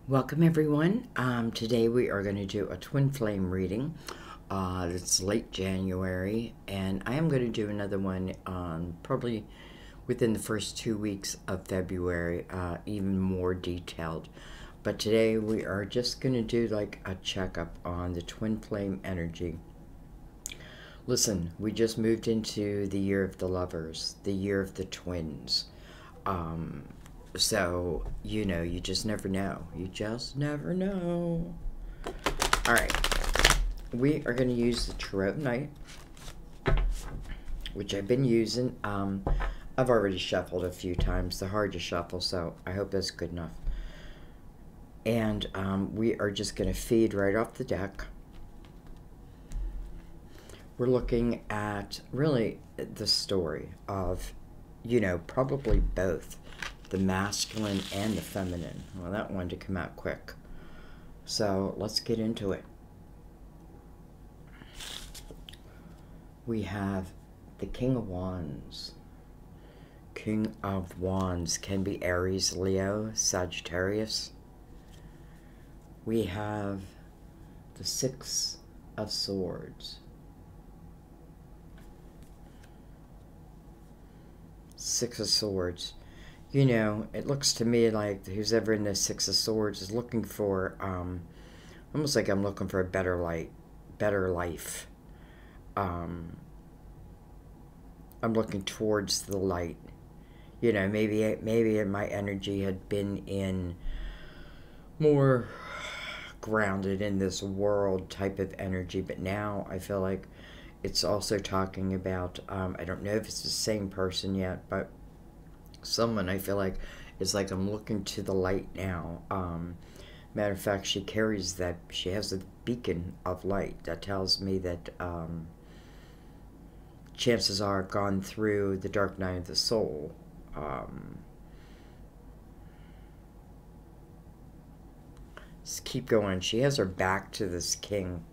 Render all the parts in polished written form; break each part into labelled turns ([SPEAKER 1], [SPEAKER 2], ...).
[SPEAKER 1] Welcome everyone. Today we are going to do a twin flame reading. It's late January, and I am going to do another one probably within the first 2 weeks of February, even more detailed. But today we are just going to do like a checkup on the twin flame energy. Listen, we just moved into the year of the lovers, the year of the twins. So, you know, you just never know. You just never know. All right. We are going to use the Tarot Knight, which I've been using. I've already shuffled a few times. They're hard to shuffle, so I hope that's good enough. And we are just going to feed right off the deck. We're looking at really the story of, you know, probably both the masculine and the feminine. Well, that one to come out quick. So let's get into it. We have the King of Wands. King of Wands can be Aries, Leo, Sagittarius. We have the Six of Swords. Six of Swords. You know, it looks to me like who's ever in the Six of Swords is looking for, almost like I'm looking for a better life. I'm looking towards the light. You know, maybe my energy had been in more grounded in this world type of energy, but now I feel like it's also talking about, I don't know if it's the same person yet, but someone I feel like is like, I'm looking to the light now. Matter of fact, she carries that, she has a beacon of light that tells me that chances are gone through the dark night of the soul. Let's keep going. She has her back to this king.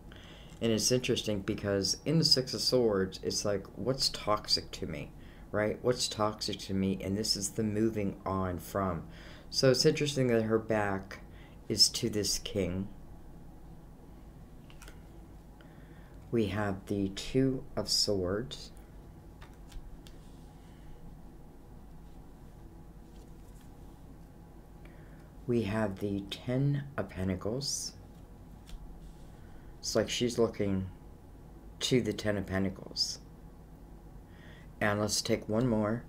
[SPEAKER 1] And it's interesting because in the Six of Swords, it's like, what's toxic to me? Right? What's toxic to me? And this is the moving on from. So it's interesting that her back is to this king. We have the Two of Swords. We have the Ten of Pentacles. It's like she's looking to the Ten of Pentacles. And let's take one more.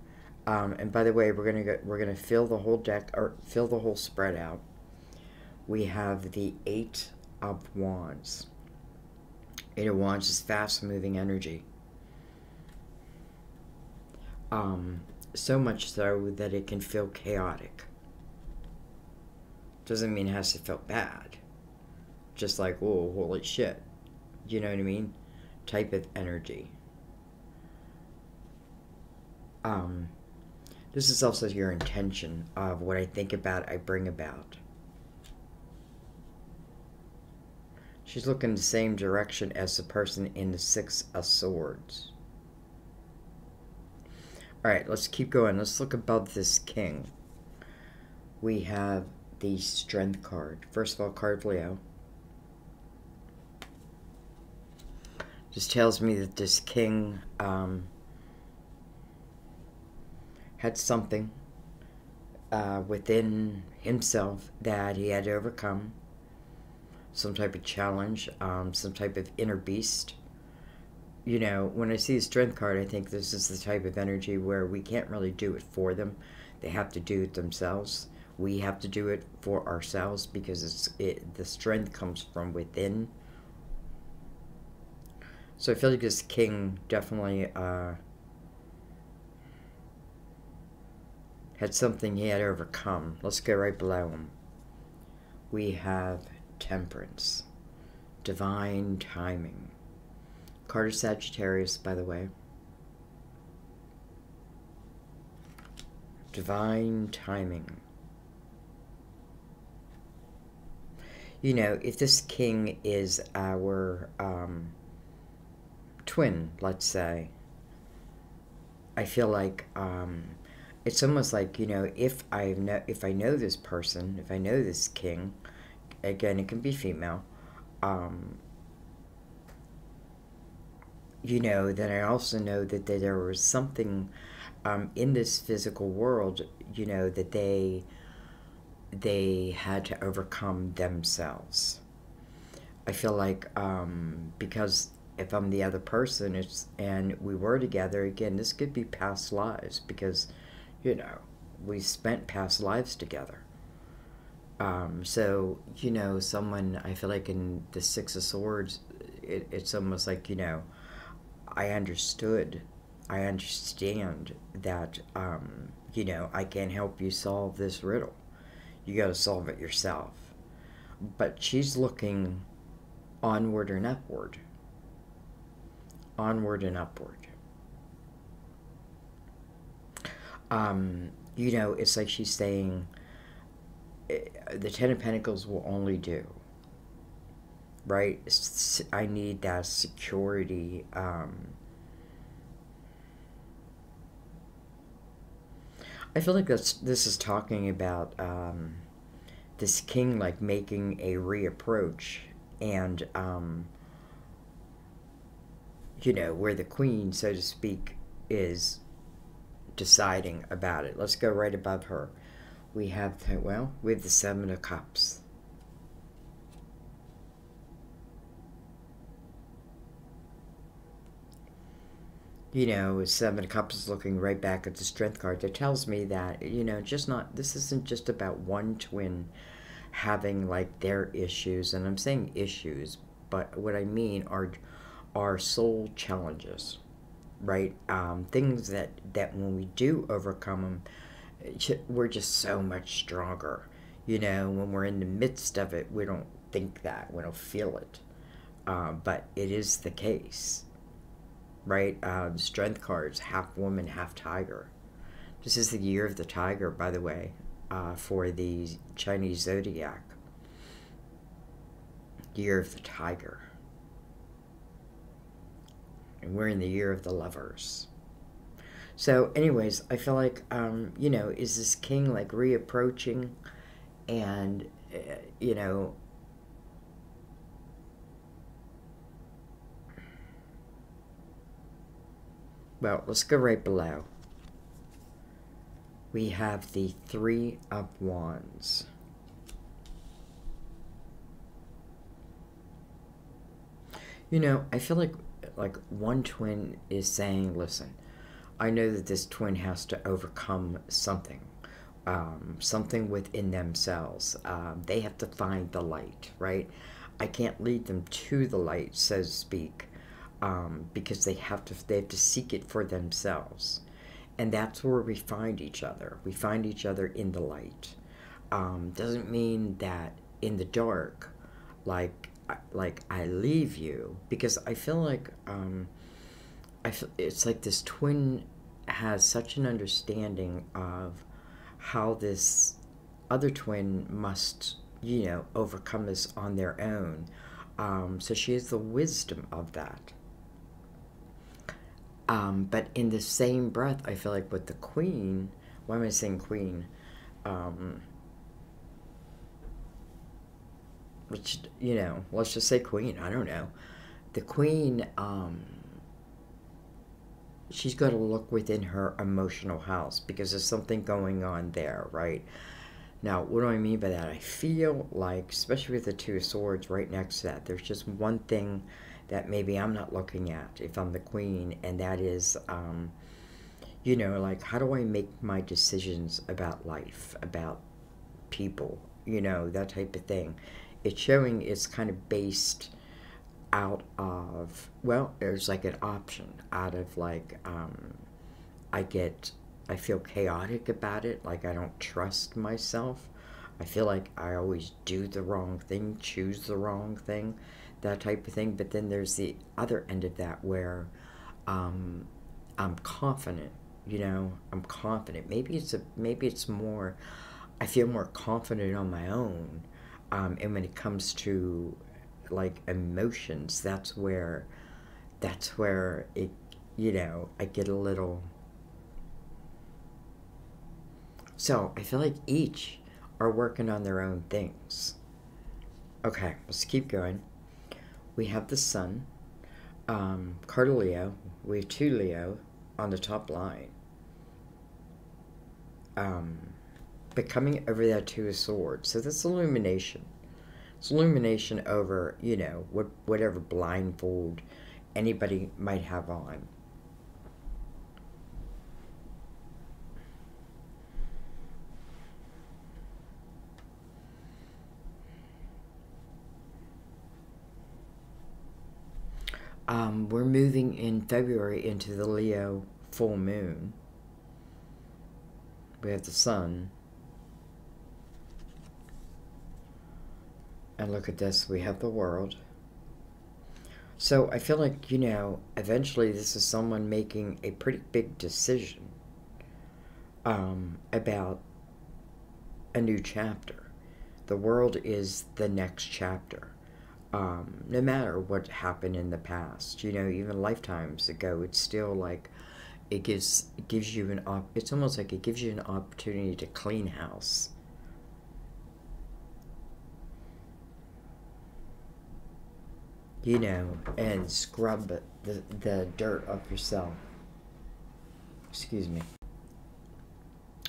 [SPEAKER 1] And by the way, we're gonna fill the whole deck, or fill the whole spread out. We have the Eight of Wands. Eight of Wands is fast-moving energy. So much so that it can feel chaotic. Doesn't mean it has to feel bad. Just like, oh, holy shit. You know what I mean? Type of energy. This is also your intention of what I think about, I bring about. She's looking the same direction as the person in the Six of Swords. Alright, let's keep going. Let's look above this king. We have the Strength card. First of all, card Leo. Just tells me that this king had something within himself that he had to overcome. Some type of challenge, some type of inner beast. You know, when I see the Strength card, I think this is the type of energy where we can't really do it for them. They have to do it themselves. We have to do it for ourselves because the strength comes from within. So I feel like this king definitely had something he had to overcome. Let's go right below him. We have Temperance. Divine timing. Card of Sagittarius, by the way. Divine timing. You know, if this king is our twin, let's say, I feel like it's almost like, you know, if I know this person, if I know this king, again, it can be female, you know, then I also know that there was something in this physical world, you know, that they had to overcome themselves. I feel like because if I'm the other person, and we were together again, this could be past lives because, you know, we spent past lives together. So, you know, someone, I feel like in the Six of Swords, it's almost like, you know, I understand that, you know, I can't help you solve this riddle. You got to solve it yourself. But she's looking onward and upward. Onward and upward. You know, it's like she's saying, the Ten of Pentacles will only do. Right? I need that security. I feel like this is talking about this king like making a reapproach, and you know, where the queen, so to speak, is deciding about it. Let's go right above her. We have we have the Seven of Cups. You know, Seven of Cups is looking right back at the Strength card. That tells me that, you know, this isn't just about one twin having like their issues, and I'm saying issues, but what I mean are soul challenges, right? Things that when we do overcome them, we're just so much stronger. You know, when we're in the midst of it, we don't think that, we don't feel it, but it is the case, right? The Strength cards, half woman, half tiger. This is the year of the tiger, by the way, for the Chinese zodiac. Year of the tiger. And we're in the year of the lovers. So anyways, I feel like, you know, is this king like reapproaching, and, you know, well, let's go right below. We have the Three of Wands. You know, I feel like one twin is saying, listen, I know that this twin has to overcome something, something within themselves. They have to find the light, right? I can't lead them to the light, so to speak, because they have to seek it for themselves. And that's where we find each other. We find each other in the light. Doesn't mean that in the dark, like I leave you, because I feel like it's like this twin has such an understanding of how this other twin must, you know, overcome this on their own. So she has the wisdom of that. But in the same breath, I feel like with the queen, why am I saying queen? Which, you know, let's just say queen, I don't know. The queen, she's got to look within her emotional house, because there's something going on there, right? Now, what do I mean by that? I feel like, especially with the Two of Swords right next to that, there's just one thing that maybe I'm not looking at if I'm the queen, and that is, you know, like, how do I make my decisions about life, about people, you know, that type of thing. It's showing it's kind of based out of, well, there's like an option out of like, I feel chaotic about it, like I don't trust myself. I feel like I always do the wrong thing, choose the wrong thing, that type of thing. But then there's the other end of that where I'm confident, you know, I'm confident. Maybe it's more, I feel more confident on my own. And when it comes to like emotions, that's where it, you know, I get a little, So I feel like each are working on their own things. Okay, let's keep going. We have the Sun, card of Leo. We have 2 Leo on the top line. But coming over that 2 of Swords. So that's illumination. It's illumination over, you know, whatever blindfold anybody might have on. We're moving in February into the Leo full moon. We have the Sun. And look at this, we have the World. So I feel like, you know, eventually this is someone making a pretty big decision about a new chapter. The World is the next chapter. No matter what happened in the past, you know, even lifetimes ago, it's still like it gives you it's almost like it gives you an opportunity to clean house. You know, and scrub the dirt off yourself. Excuse me.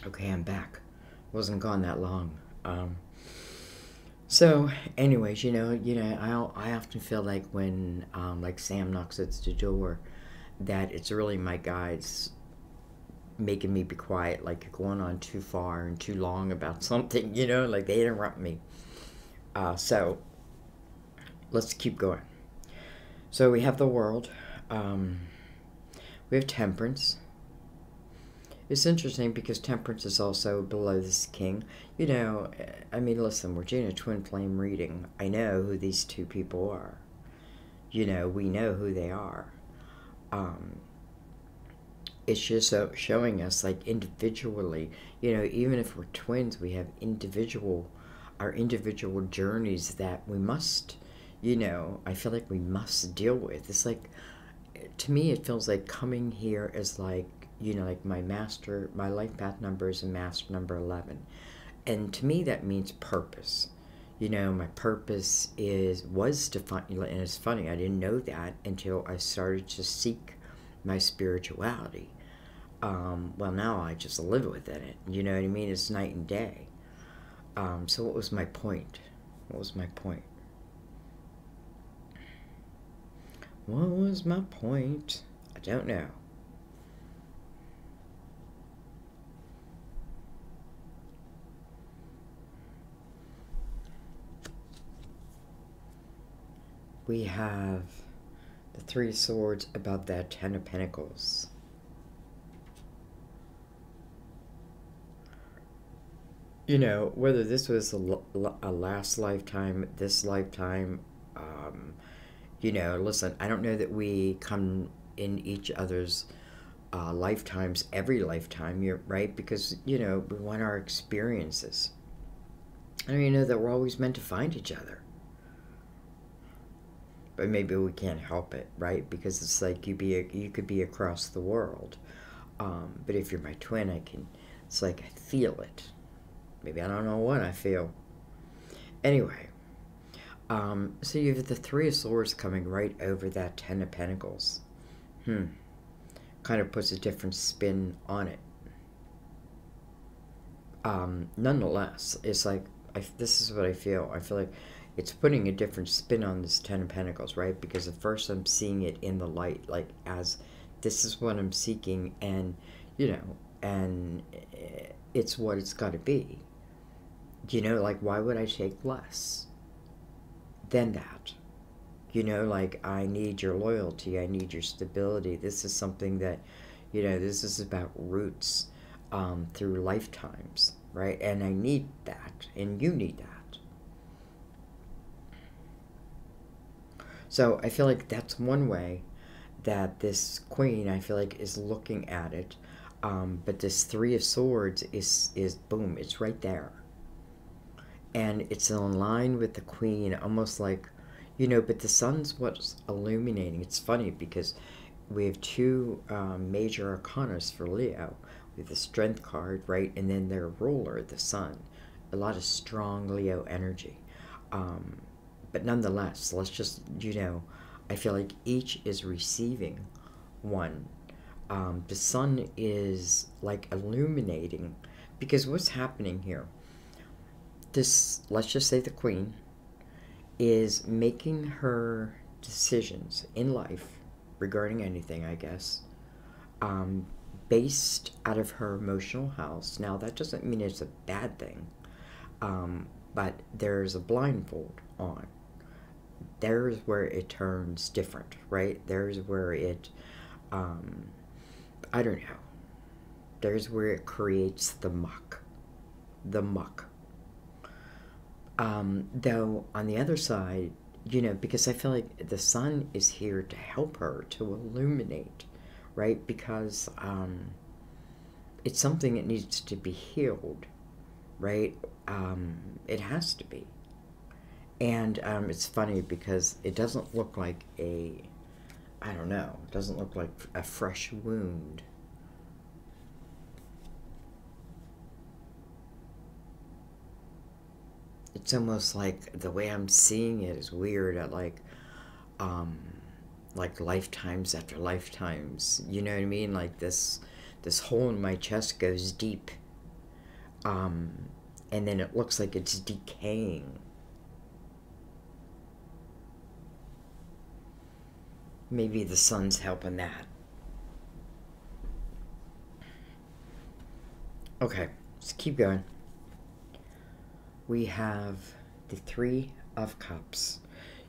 [SPEAKER 1] Okay, I'm back. Wasn't gone that long. So, anyways, you know, I often feel like when, like Sam knocks at the door, that it's really my guides making me be quiet, like you're going on too far and too long about something, you know, like they interrupt me. So, let's keep going. So we have the World. We have Temperance. It's interesting because Temperance is also below this King. You know, I mean, listen, we're doing a twin flame reading. I know who these 2 people are. You know, we know who they are. It's just showing us, like, individually, you know, even if we're twins, we have our individual journeys that we must, you know, I feel like we must deal with. It's like, to me, it feels like coming here is like, you know, like my life path number is a master number 11. And to me, that means purpose. You know, my purpose was to find, and it's funny, I didn't know that until I started to seek my spirituality. Well, now I just live within it. You know what I mean? It's night and day. So what was my point? What was my point? What was my point? I don't know. We have the 3 of Swords above that 10 of Pentacles. You know, whether this was a last lifetime, this lifetime, you know, listen, I don't know that we come in each other's lifetimes every lifetime, you're right, because, you know, we want our experiences. I don't even know that we're always meant to find each other. But maybe we can't help it, right? Because it's like you could be across the world. But if you're my twin, it's like I feel it. Maybe I don't know what I feel. Anyway, so you have the 3 of Swords coming right over that 10 of Pentacles. Kind of puts a different spin on it. Nonetheless, it's like, this is what I feel. I feel like it's putting a different spin on this 10 of Pentacles, right? Because at first I'm seeing it in the light, like as this is what I'm seeking, and, you know, and it's what it's got to be. You know, like, why would I take less than that? You know, like, I need your loyalty, I need your stability. This is something that, you know, this is about roots through lifetimes, right? And I need that, and you need that. So I feel like that's one way that this Queen, I feel like, is looking at it. But this 3 of Swords is boom, it's right there. And it's in line with the Queen, almost like, you know, but the Sun's what's illuminating. It's funny because we have 2 major arcanas for Leo. with the Strength card, right? And then their ruler, the Sun. A lot of strong Leo energy. But nonetheless, let's just, I feel like each is receiving one. The Sun is like illuminating, because what's happening here, this, let's just say the Queen, is making her decisions in life regarding anything, I guess, based out of her emotional house. Now, that doesn't mean it's a bad thing, but there's a blindfold on. There's where it turns different, right? There's where it, I don't know. There's where it creates the muck. The muck. Though, on the other side, because I feel like the Sun is here to help her to illuminate, right? Because it's something that needs to be healed, right? It has to be. And it's funny because it doesn't look like a, I don't know, it doesn't look like a fresh wound. It's almost like the way I'm seeing it is weird at like lifetimes after lifetimes. You know what I mean? Like this hole in my chest goes deep. And then it looks like it's decaying. Maybe the Sun's helping that. Okay, let's keep going. We have the Three of Cups.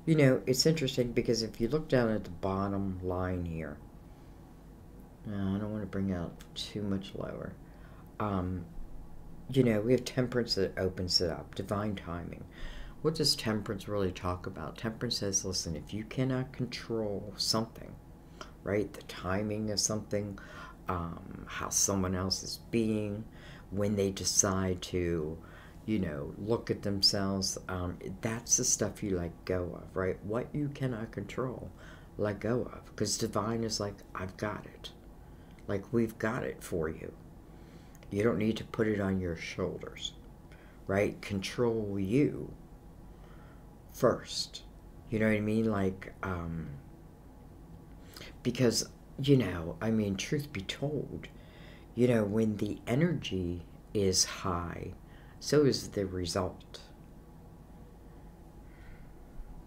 [SPEAKER 1] It's interesting because if you look down at the bottom line here, I don't want to bring out too much lower. We have Temperance that opens it up, divine timing. What does Temperance really talk about? Temperance says, listen, if you cannot control something, right, the timing of something, how someone else is being, when they decide to, look at themselves, that's the stuff you let go of, right? What you cannot control, let go of. Because divine is like, I've got it. Like, we've got it for you. You don't need to put it on your shoulders, right? Control you first. You know what I mean? Like, because, truth be told, when the energy is high, so is the result.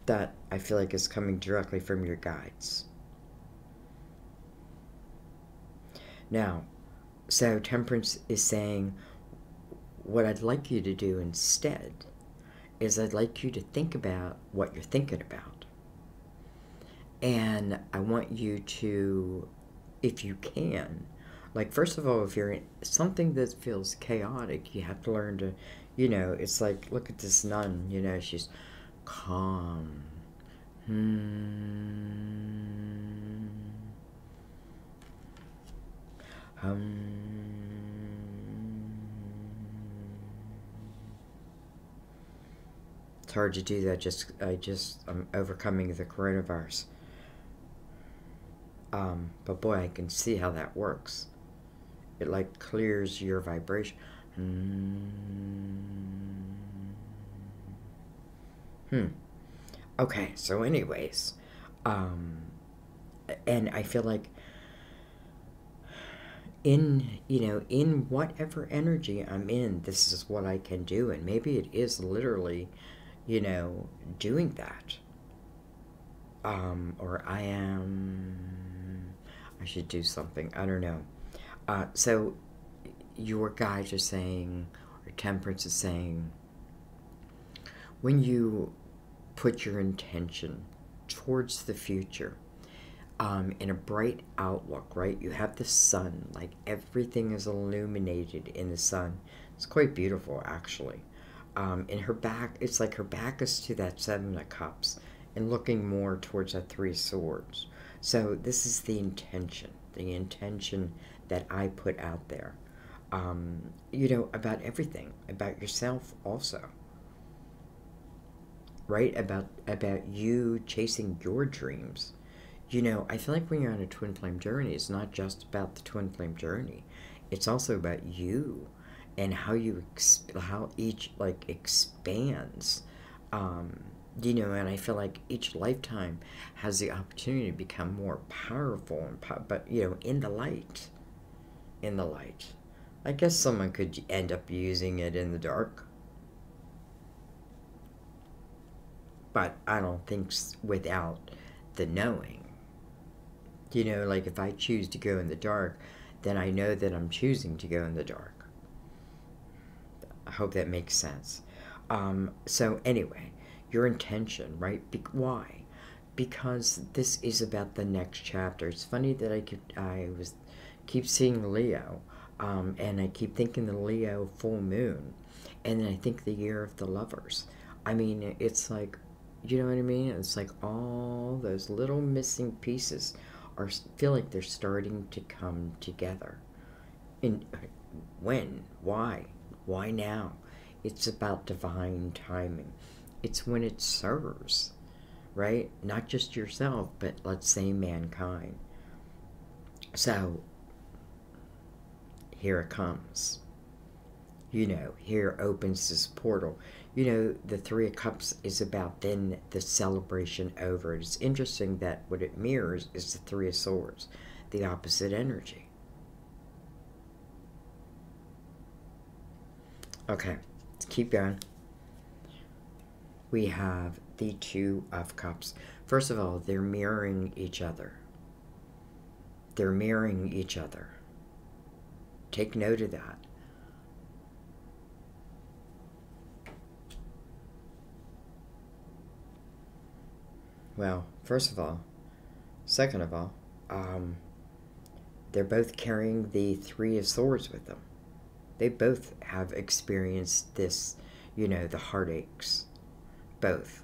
[SPEAKER 1] That I feel like is coming directly from your guides. Now, so Temperance is saying, what I'd like you to do instead is I'd like you to think about what you're thinking about. And I want you to, if you can, like, first of all, if you're in something that feels chaotic, you have to learn to, it's like, look at this nun, she's calm. It's hard to do that. I'm overcoming the coronavirus. But boy, I can see how that works. It like clears your vibration. Okay, so anyways, and I feel like in whatever energy I'm in, this is what I can do. And maybe it is literally, doing that. Or I should do something. I don't know. So your guides are saying, or Temperance is saying, when you put your intention towards the future, in a bright outlook, right? You have the sun, like everything is illuminated in the sun. It's quite beautiful, actually. In her back, it's like her back is to that Seven of Cups and looking more towards that Three of Swords. So this is the intention that I put out there, about everything, about yourself also, right? About you chasing your dreams. I feel like when you're on a twin flame journey, it's not just about the twin flame journey. It's also about you and how you how each like expands. You know, and I feel like each lifetime has the opportunity to become more powerful and but you know, in the light, in the light. I guess someone could end up using it in the dark, but I don't think without the knowing. You know, like if I choose to go in the dark, then I know that I'm choosing to go in the dark. I hope that makes sense. So anyway, your intention, right? Why? Because this is about the next chapter. It's funny that keep seeing Leo, and I keep thinking the Leo full moon, and then I think the year of the lovers. I mean, it's like, you know what I mean? It's like all those little missing pieces feel like they're starting to come together. And when? Why? Why now? It's about divine timing. It's when it serves, right? Not just yourself, but let's say mankind. So, here it comes. You know, here opens this portal. You know, the Three of Cups is about then the celebration over. It's interesting that what it mirrors is the Three of Swords, the opposite energy. Okay, let's keep going. We have the Two of Cups. First of all, they're mirroring each other. They're mirroring each other. Take note of that. Well, first of all, second of all, they're both carrying the Three of Swords with them. They both have experienced this, you know, the heartaches. Both.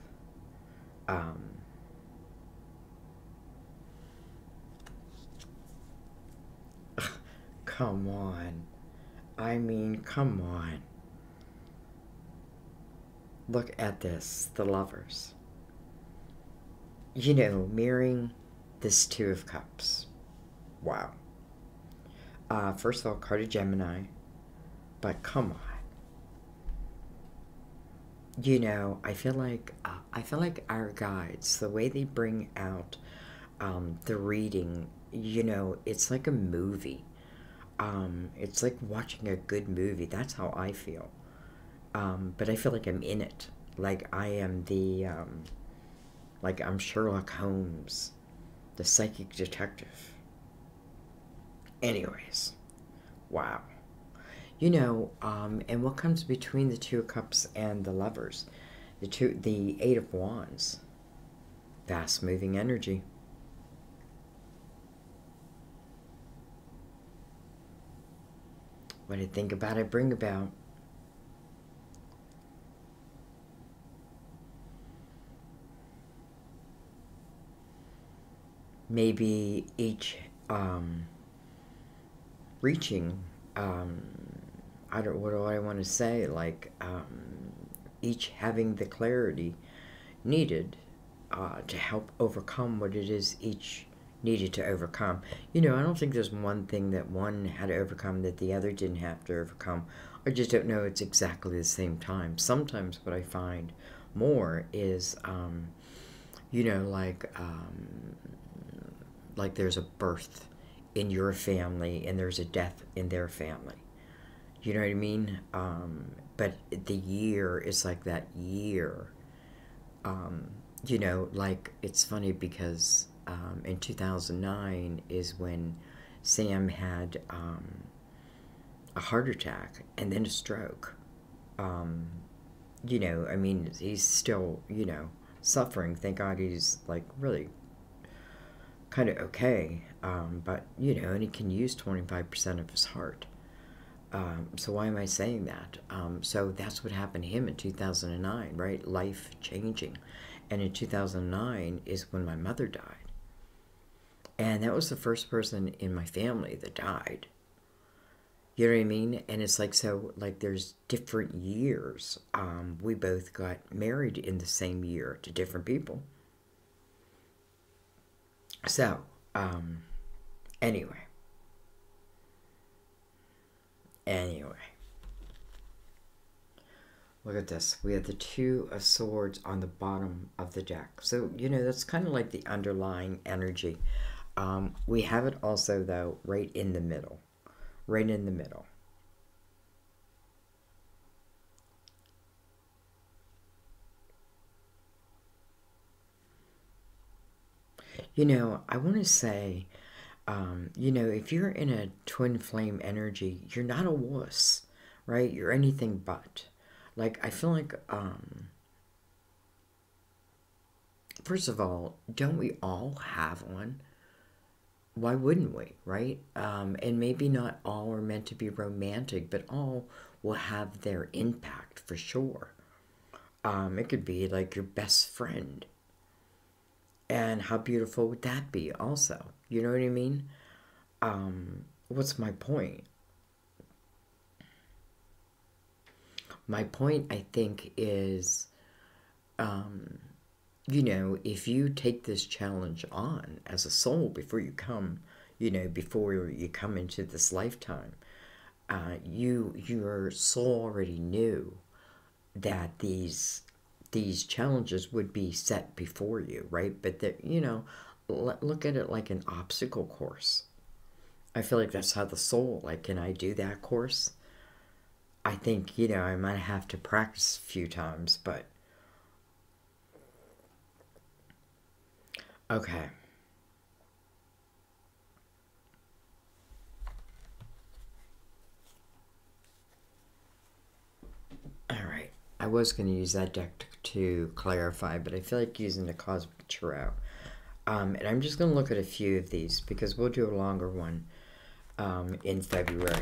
[SPEAKER 1] Come on. I mean, come on. Look at this, the lovers. You know, mirroring this Two of Cups. Wow. First of all, card of Gemini. But come on. You know, I feel like our guides, the way they bring out the reading, you know, it's like a movie. It's like watching a good movie. That's how I feel. But I feel like I'm in it. Like I am like I'm Sherlock Holmes, the psychic detective. Anyways, wow. You know, and what comes between the Two of Cups and the Lovers? The Eight of Wands. Fast-moving energy. What I think about, I bring about. Maybe each reaching, what do I want to say? Like, each having the clarity needed to help overcome what it is each needed to overcome. You know, I don't think there's one thing that one had to overcome that the other didn't have to overcome. I just don't know it's exactly the same time. Sometimes what I find more is, you know, like there's a birth in your family and there's a death in their family. You know what I mean? But the year is like that year. You know, like it's funny because in 2009 is when Sam had a heart attack and then a stroke. You know, I mean, he's still, you know, suffering. Thank God he's like really kind of okay. But, you know, and he can use 25% of his heart. So why am I saying that? So that's what happened to him in 2009, right? Life changing. And in 2009 is when my mother died. And that was the first person in my family that died. You know what I mean? And it's like, so, like, there's different years. We both got married in the same year to different people. So, anyway. Anyway. Look at this. We have the Two of Swords on the bottom of the deck. So, you know, that's kind of like the underlying energy. We have it also, though, right in the middle. Right in the middle. You know, I want to say, you know, if you're in a twin flame energy, you're not a wuss, right? You're anything but. Like, I feel like, first of all, don't we all have one? Why wouldn't we, right? And maybe not all are meant to be romantic, but all will have their impact for sure. It could be like your best friend. And how beautiful would that be also? You know what I mean? What's my point? My point, I think, is, you know, if you take this challenge on as a soul before you come, you know, before you come into this lifetime, your soul already knew that these challenges would be set before you, right? But that, you know, look at it like an obstacle course. I feel like that's how the soul, like, can I do that course? I think, you know, I might have to practice a few times, but okay. All right. I was going to use that deck to clarify, but I feel like using the Cosmic Tarot. And I'm just going to look at a few of these because we'll do a longer one in February.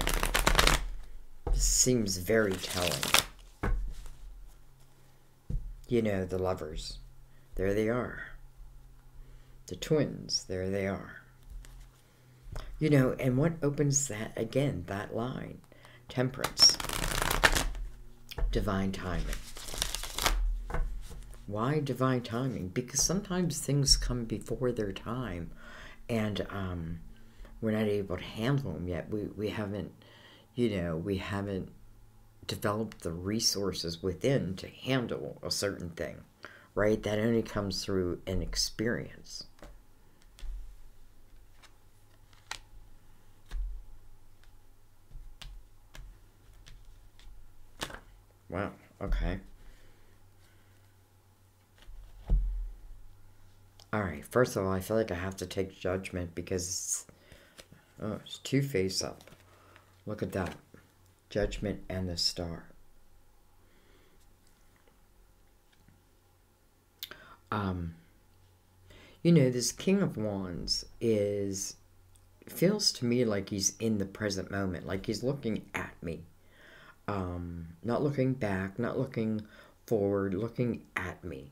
[SPEAKER 1] This seems very telling. You know, the lovers. There they are. The twins. There they are. You know, and what opens that, again, that line? Temperance. Divine timing. Why divine timing? Because sometimes things come before their time, and we're not able to handle them yet. We haven't, you know, we haven't developed the resources within to handle a certain thing, right? That only comes through an experience. Wow, okay. Alright, first of all, I feel like I have to take Judgment because it's two face up. Look at that. Judgment and the Star. You know, this King of Wands feels to me like he's in the present moment, like he's looking at me. Not looking back, not looking forward, looking at me.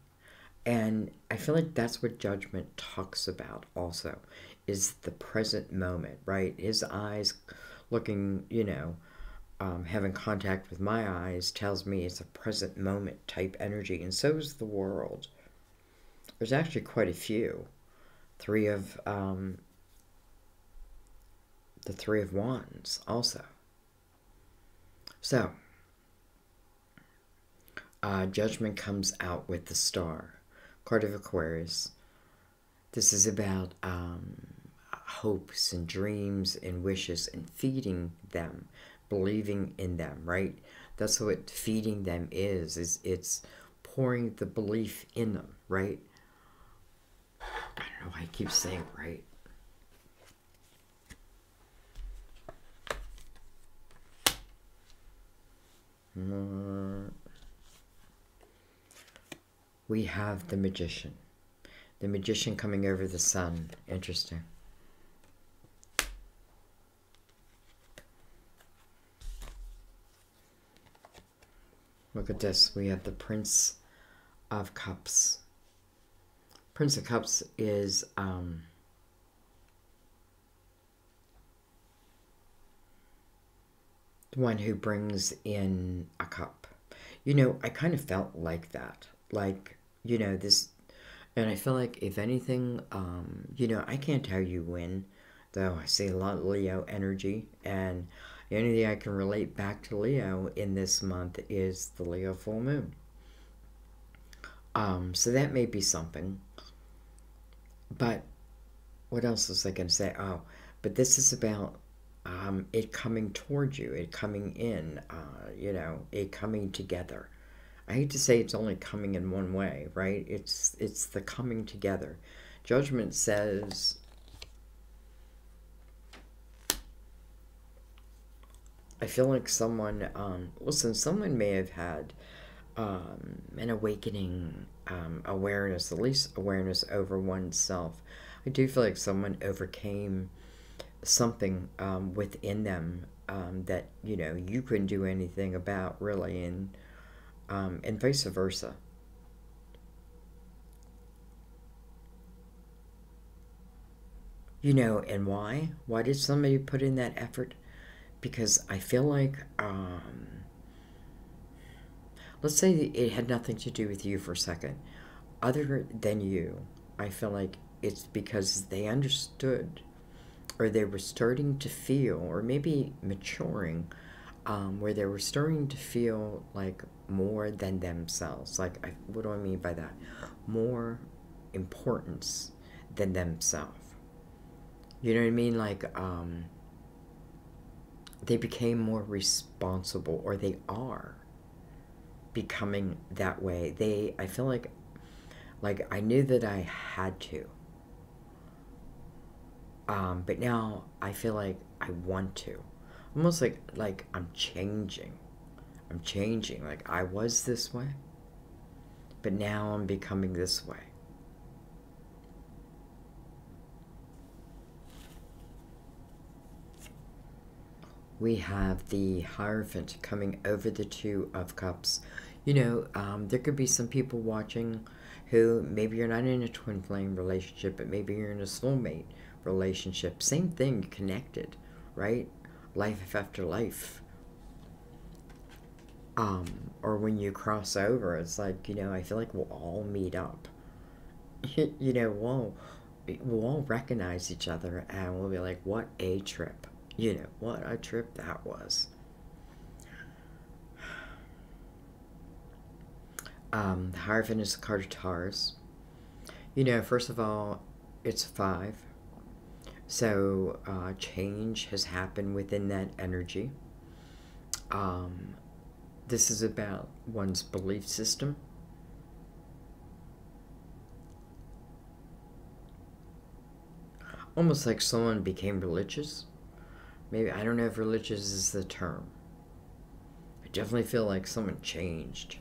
[SPEAKER 1] And I feel like that's what Judgment talks about also, is the present moment, right? His eyes looking, you know, having contact with my eyes tells me it's a present moment type energy, and so is the world. There's actually quite a few. The Three of Wands also. So, Judgment comes out with the Star. Card of Aquarius. This is about hopes and dreams and wishes and feeding them, believing in them, right? That's what feeding them is it's pouring the belief in them, right? I don't know why I keep saying right. We have the Magician. The Magician coming over the sun. Interesting. Look at this. We have the Prince of Cups. Prince of Cups is the one who brings in a cup. You know, I kind of felt like that. Like, you know, this, and I feel like if anything, you know, I can't tell you when, though I see a lot of Leo energy, and The only thing I can relate back to Leo in this month is the Leo full moon. So that may be something. But what else was I going to say? Oh, but this is about it coming towards you, it coming in, you know, it coming together. I hate to say it's only coming in one way, right? It's the coming together. Judgment says, I feel like someone, listen, someone may have had an awakening awareness, at least awareness over oneself. I do feel like someone overcame something within them that, you know, you couldn't do anything about, really, and vice versa. You know, and why? Why did somebody put in that effort? Because I feel like, let's say it had nothing to do with you for a second. Other than you, I feel like it's because they understood, or they were starting to feel, or maybe maturing, where they were starting to feel like more than themselves. Like, what do I mean by that? More importance than themselves. You know what I mean? Like, they became more responsible, or they are becoming that way. I feel like I knew that I had to. But now I feel like I want to. Almost like I'm changing. I'm changing. Like, I was this way, but now I'm becoming this way. We have the Hierophant coming over the Two of Cups. You know, there could be some people watching who maybe you're not in a twin flame relationship, but maybe you're in a soulmate relationship. Same thing, connected, right? Life after life. Or when you cross over, it's like, you know, I feel like we'll all meet up. You know, we'll all recognize each other, and we'll be like, what a trip. You know, what a trip that was. The Hierophant is the card of Taurus. You know, first of all, it's 5. So, change has happened within that energy. This is about one's belief system. Almost like someone became religious. Maybe, I don't know if religious is the term. I definitely feel like someone changed.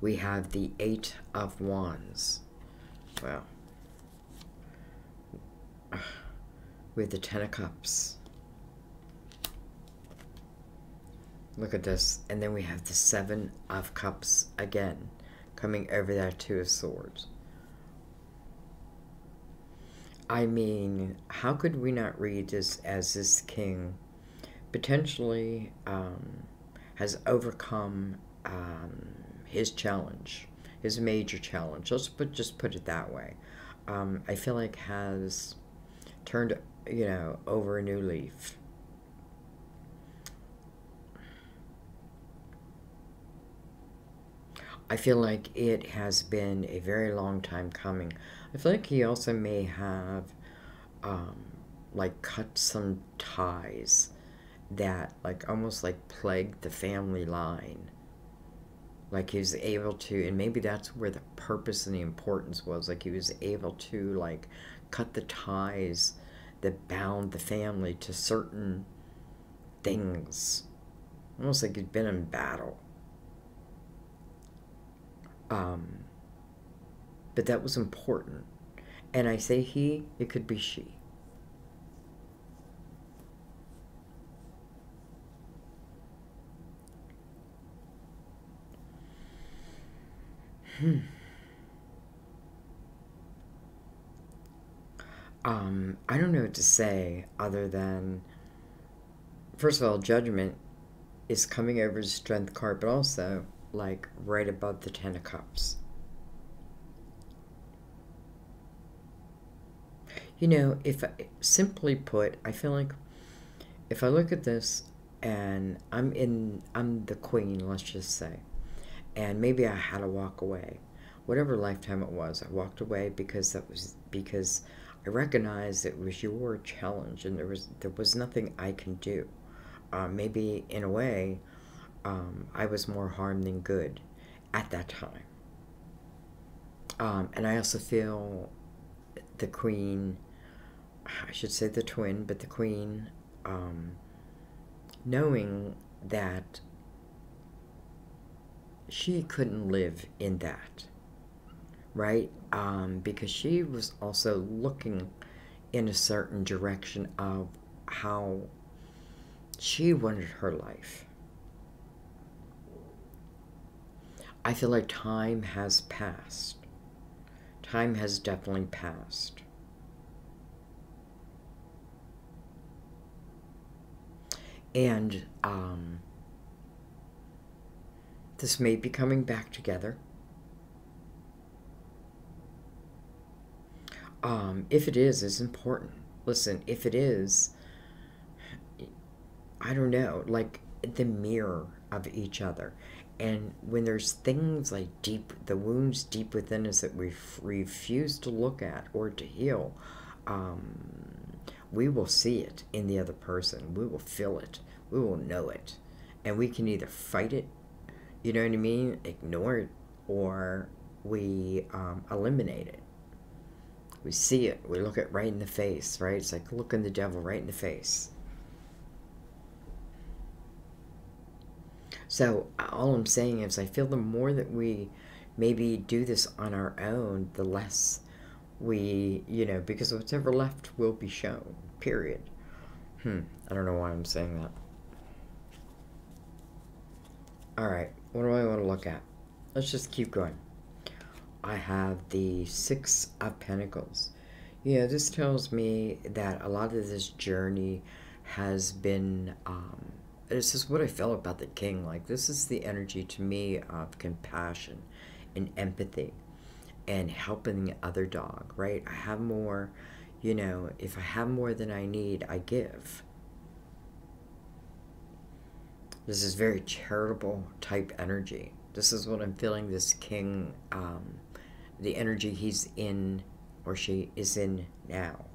[SPEAKER 1] We have the 8 of Wands. Wow. We have the 10 of Cups. Look at this. And then we have the 7 of Cups again, coming over that 2 of Swords. I mean, how could we not read this as this king potentially has overcome his challenge, his major challenge? Just put it that way. I feel like has turned, you know, over a new leaf. I feel like it has been a very long time coming. I feel like he also may have, like, cut some ties that, like, almost like plagued the family line. Like, he was able to, and maybe that's where the purpose and the importance was. Like, he was able to, like, cut the ties that bound the family to certain things. Almost like he'd been in battle. But that was important. And I say he, it could be she. I don't know what to say other than, first of all, Judgment is coming over the Strength card, but also, like, right above the 10 of Cups. You know, if simply put, I feel like if I look at this and I'm the queen, let's just say, and maybe I had to walk away, whatever lifetime it was, I walked away because I recognized it was your challenge, and there was nothing I can do. Maybe in a way, I was more harm than good at that time. And I also feel the queen, I should say the twin, but the queen, knowing that she couldn't live in that, right? Because she was also looking in a certain direction of how she wanted her life. I feel like time has passed. Time has definitely passed. And this may be coming back together. If it is, it's important. Listen, if it is, I don't know, like the mirror of each other. And when there's things like the wounds deep within us that we refuse to look at or to heal, we will see it in the other person. We will feel it. We will know it. And we can either fight it, you know what I mean, ignore it, or we eliminate it. We see it. We look it right in the face, right? It's like looking the devil right in the face. So all I'm saying is I feel the more that we maybe do this on our own, the less we, because what's ever left will be shown, period. I don't know why I'm saying that. All right, what do I want to look at? Let's just keep going. I have the Six of Pentacles. This tells me that a lot of this journey has been, this is what I felt about the King. Like, this is the energy to me of compassion and empathy and helping the other dog, right? I have more, if I have more than I need, I give. This is very charitable type energy. This is what I'm feeling this King, the energy he's in or she is in now.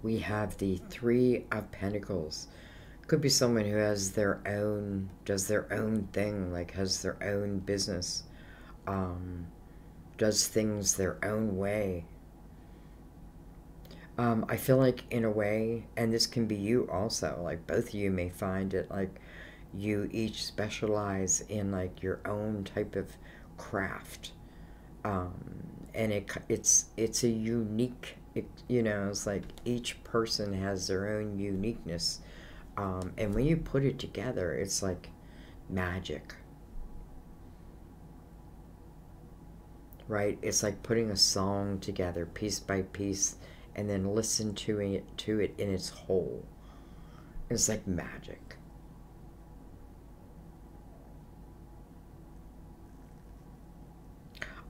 [SPEAKER 1] We have the Three of Pentacles. Could be someone who has does their own thing, like has their own business, does things their own way. I feel like in a way, and this can be you also, like both of you may find it like you each specialize in like your own type of craft. And it's a unique, it's like each person has their own uniqueness. And when you put it together, it's like magic. Right? It's like putting a song together piece by piece and then listen to it in its whole. It's like magic.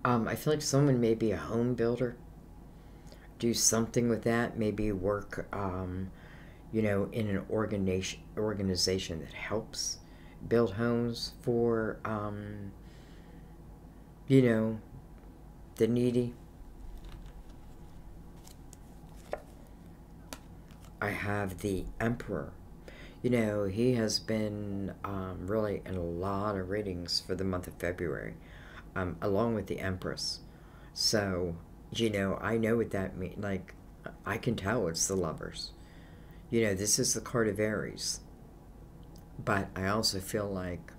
[SPEAKER 1] I feel like someone may be a home builder. Do something with that. Maybe work, in an organization that helps build homes for, the needy. I have the Emperor. He has been really in a lot of readings for the month of February, along with the Empress. So, I know what that means. Like, I can tell it's the Lovers. This is the card of Aries. But I also feel like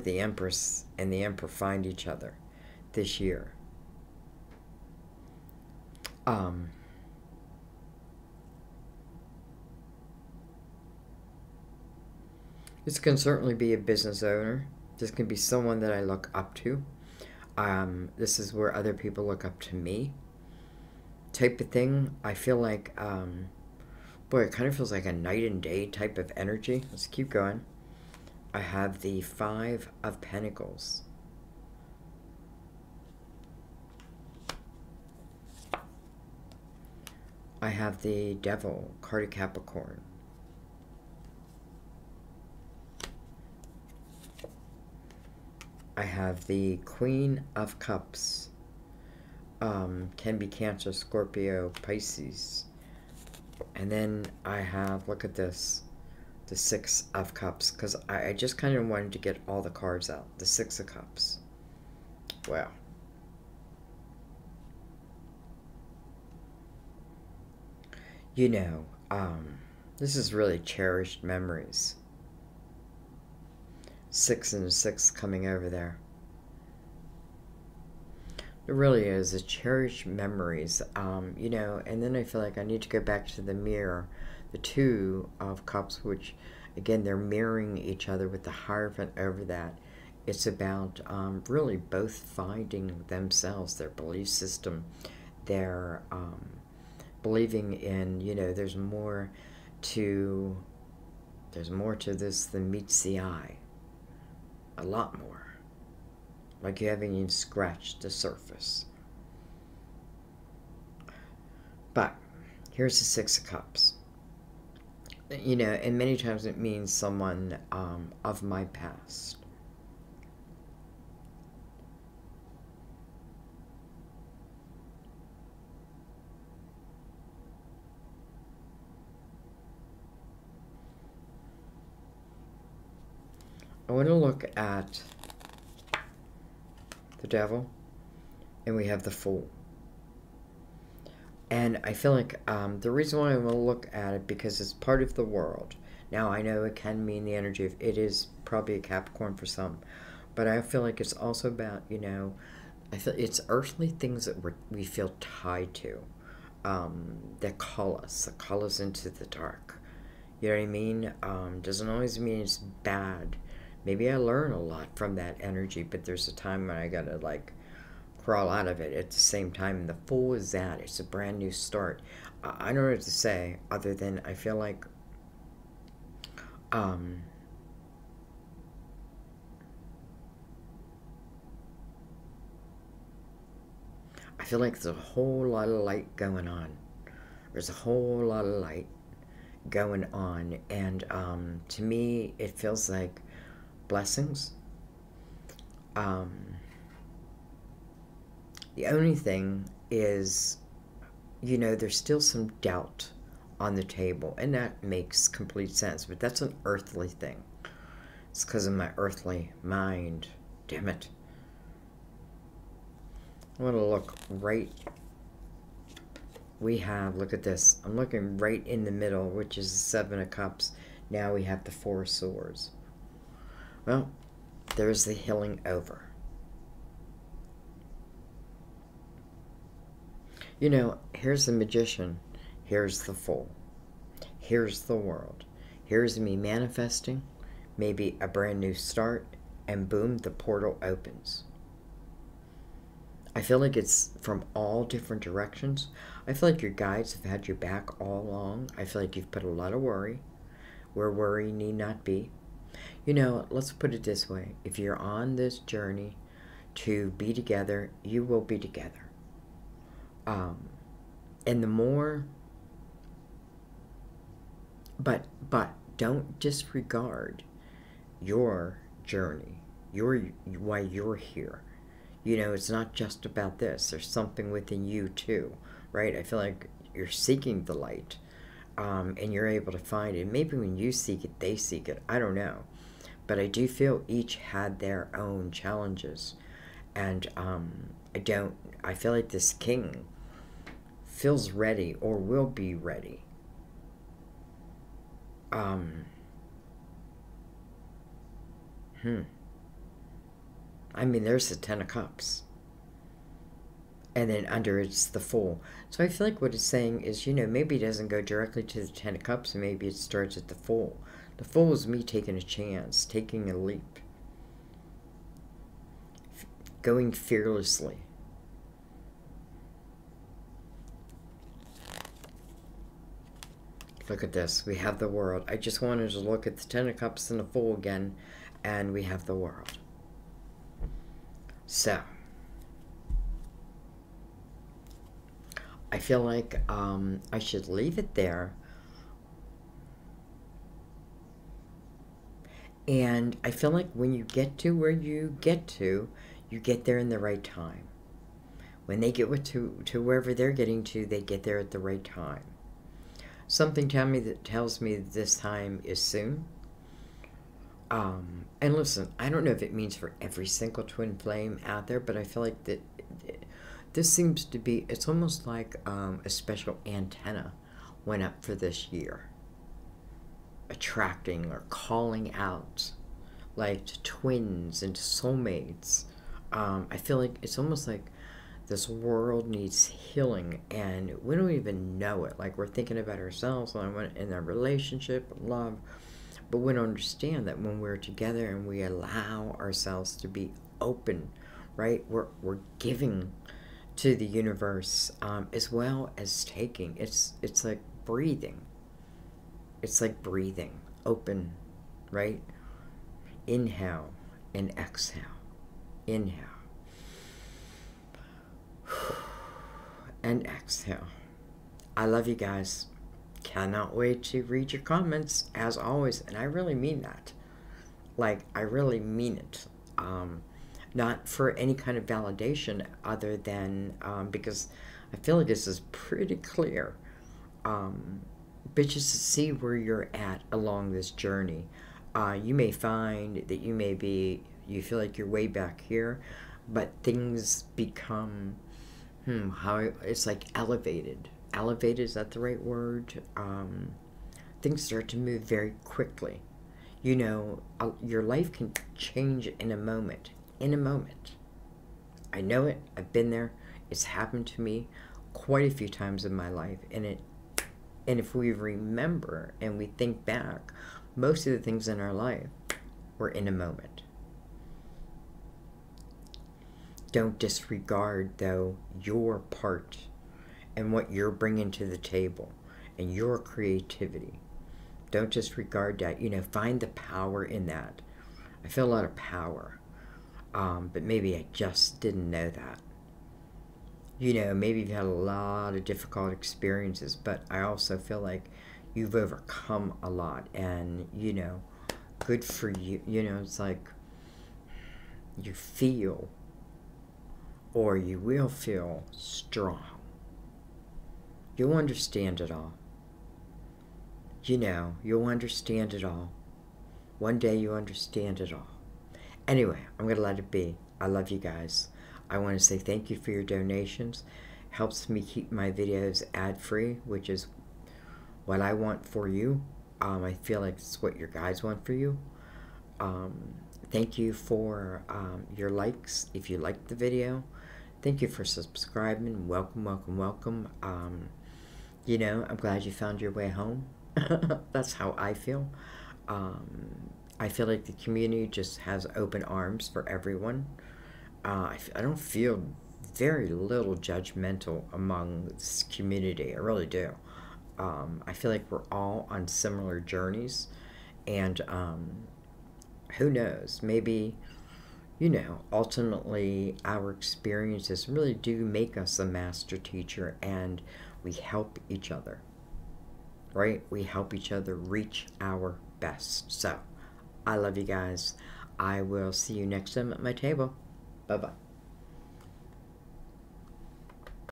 [SPEAKER 1] the Empress and the Emperor find each other this year. This can certainly be a business owner. This can be someone that I look up to. This is where other people look up to me. Type of thing. I feel like, boy, it kind of feels like a night and day type of energy. Let's keep going. I have the Five of Pentacles. I have the Devil, card of Capricorn. I have the Queen of Cups. Can be Cancer, Scorpio, Pisces. And then I have, look at this, the Six of Cups, because I just kind of wanted to get all the cards out. The Six of Cups. Wow. You know, this is really cherished memories. 6 and a 6 coming over there. It really is. It's cherished memories, you know, and then I feel like I need to go back to the mirror. The Two of Cups, which, again, they're mirroring each other with the Hierophant over that. It's about really both finding themselves, their belief system, their believing in, you know, there's more to this than meets the eye. A lot more. Like you haven't even scratched the surface. But here's the Six of Cups. You know, and many times it means someone of my past. I want to look at the Devil, and we have the Fool. And I feel like the reason why I want to look at it, because it's part of the world. Now, I know it can mean the energy of, it is probably a Capricorn for some, but I feel like it's also about, you know, I feel it's earthly things that we feel tied to, that call us into the dark. You know what I mean? Doesn't always mean it's bad. Maybe I learn a lot from that energy, but there's a time when I gotta, like, crawl out of it at the same time. And the Fool is that. It's a brand new start. I don't know what to say other than I feel like I feel like there's a whole lot of light going on. There's a whole lot of light going on. And to me, it feels like blessings. The only thing is, you know, there's still some doubt on the table, and that makes complete sense, but that's an earthly thing. It's because of my earthly mind. Damn it. I want to look right. We have, look at this. I'm looking right in the middle, which is the Seven of Cups. Now we have the Four of Swords. Well, there's the healing over. You know, here's the Magician. Here's the Fool. Here's the world. Here's me manifesting, maybe a brand new start, and boom, the portal opens. I feel like it's from all different directions. I feel like your guides have had your back all along. I feel like you've put a lot of worry where worry need not be. You know, let's put it this way. If you're on this journey to be together, you will be together. And the more, but don't disregard your journey, why you're here. You know, it's not just about this. There's something within you too, right? I feel like you're seeking the light, and you're able to find it. Maybe when you seek it, they seek it. I don't know. But I do feel each had their own challenges. And I feel like this king feels ready or will be ready. I mean, there's the Ten of Cups. And then under it's the Fool. So I feel like what it's saying is, you know, maybe it doesn't go directly to the Ten of Cups. Maybe it starts at the Fool. The Fool is me taking a chance, taking a leap. Going fearlessly. Look at this. We have the World. I just wanted to look at the Ten of Cups and the Fool again and we have the World. So, I feel like I should leave it there. And I feel like when you get to where you get there in the right time. When they get to wherever they're getting to, they get there at the right time. Something tells me that this time is soon. And listen, I don't know if it means for every single twin flame out there, but I feel like that this seems to be, it's almost like a special antenna went up for this year. Attracting or calling out, like to twins and to soulmates. I feel like it's almost like this world needs healing, and we don't even know it. Like, we're thinking about ourselves in our relationship, love, but we don't understand that when we're together and we allow ourselves to be open, right? We're giving to the universe as well as taking. It's like breathing. It's like breathing, open, right? Inhale and exhale. Inhale. And exhale. I love you guys. Cannot wait to read your comments, as always. And I really mean that. Like, I really mean it. Not for any kind of validation other than because I feel like this is pretty clear. But just to see where you're at along this journey. You may find that you feel like you're way back here, but things become, it's like elevated. Elevated, is that the right word? Things start to move very quickly. You know, your life can change in a moment. In a moment. I know it. I've been there. It's happened to me quite a few times in my life, and if we remember and we think back, most of the things in our life were in a moment. Don't disregard, though, your part and what you're bringing to the table and your creativity. Don't disregard that. You know, find the power in that. I feel a lot of power, but maybe I just didn't know that. You know, maybe you've had a lot of difficult experiences, but I also feel like you've overcome a lot, and, you know, good for you. You know, it's like you feel, or you will feel strong. You'll understand it all. You know, you'll understand it all. One day you'll understand it all. Anyway, I'm going to let it be. I love you guys. I want to say thank you for your donations. Helps me keep my videos ad-free, which is what I want for you. I feel like it's what your guys want for you. Thank you for your likes if you liked the video. Thank you for subscribing. Welcome, welcome, welcome. You know, I'm glad you found your way home. That's how I feel. I feel like the community just has open arms for everyone. I don't feel very little judgmental among this community. I really do. I feel like we're all on similar journeys, and who knows, maybe, you know, ultimately our experiences really do make us a master teacher, and we help each other, right? We help each other reach our best. So, I love you guys. I will see you next time at my table. Bye-bye.